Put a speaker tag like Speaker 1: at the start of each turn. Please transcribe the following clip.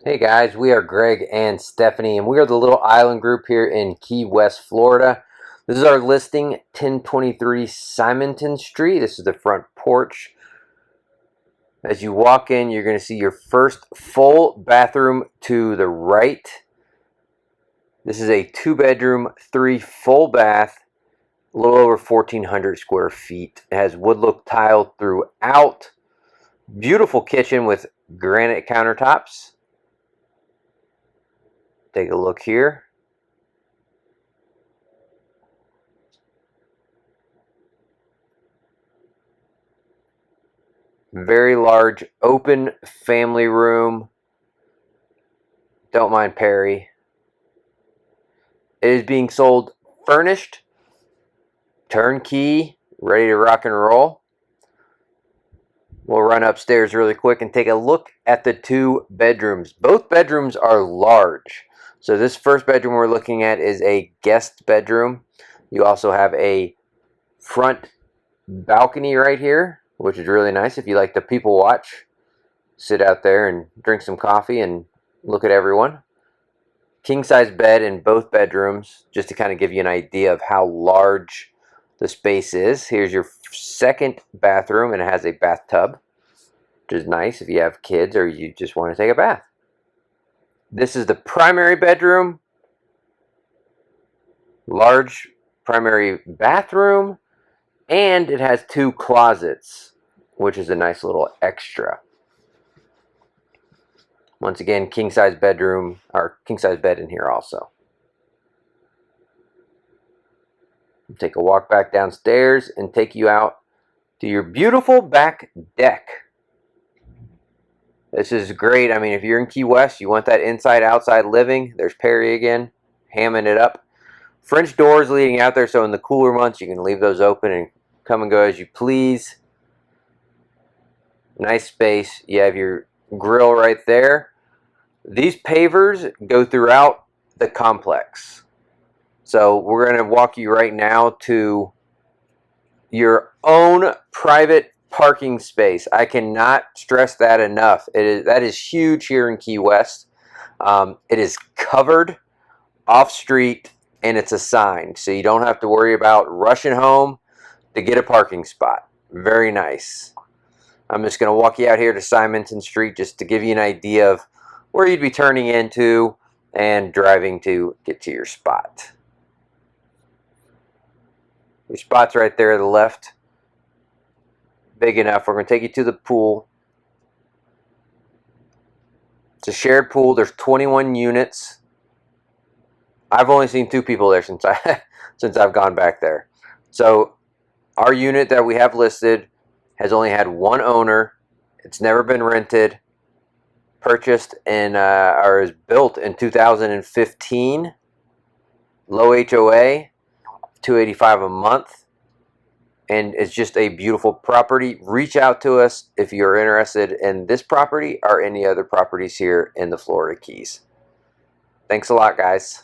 Speaker 1: Hey guys, we are Greg and Stephanie, and we are the little island group here in Key West, Florida. This is our listing, 1023 Simonton Street. This is the front porch. As you walk in, you're going to see your first full bathroom to the right. This is a 2-bedroom, 3 full bath, a little over 1,400 square feet. It has wood look tile throughout. Beautiful kitchen with granite countertops. Take a look here. Very large open family room. Don't mind Perry. It is being sold furnished, turnkey, ready to rock and roll. We'll run upstairs really quick and take a look at the 2 bedrooms. Both bedrooms are large. So this first bedroom we're looking at is a guest bedroom. You also have a front balcony right here, which is really nice if you like to people watch. Sit out there and drink some coffee and look at everyone. King size bed in both bedrooms, just to kind of give you an idea of how large the space is. Here's your second bathroom, and it has a bathtub, which is nice if you have kids or you just want to take a bath. This is the primary bedroom. Large primary bathroom, and it has 2 closets, which is a nice little extra. Once again, king size bedroom, or king size bed in here also. Take a walk back downstairs and take you out to your beautiful back deck. This is great. I mean, if you're in Key West, you want that inside-outside living. There's Perry again, hamming it up. French doors leading out there, so in the cooler months, you can leave those open and come and go as you please. Nice space. You have your grill right there. These pavers go throughout the complex. So we're going to walk you right now to your own private parking space. I cannot stress that enough. That is huge here in Key West. It is covered off street and it's assigned, so you don't have to worry about rushing home to get a parking spot. Very nice. I'm just going to walk you out here to Simonton Street just to give you an idea of where you'd be turning into and driving to get to your spot. Your spot's right there to the left. Big enough. We're going to take you to the pool. It's a shared pool. There's 21 units. I've only seen 2 people there since I've gone back there. So our unit that we have listed has only had 1 owner. It's never been rented. Purchased in or is built in 2015. Low HOA, $285 a month. And it's just a beautiful property. Reach out to us if you're interested in this property or any other properties here in the Florida Keys. Thanks a lot, guys.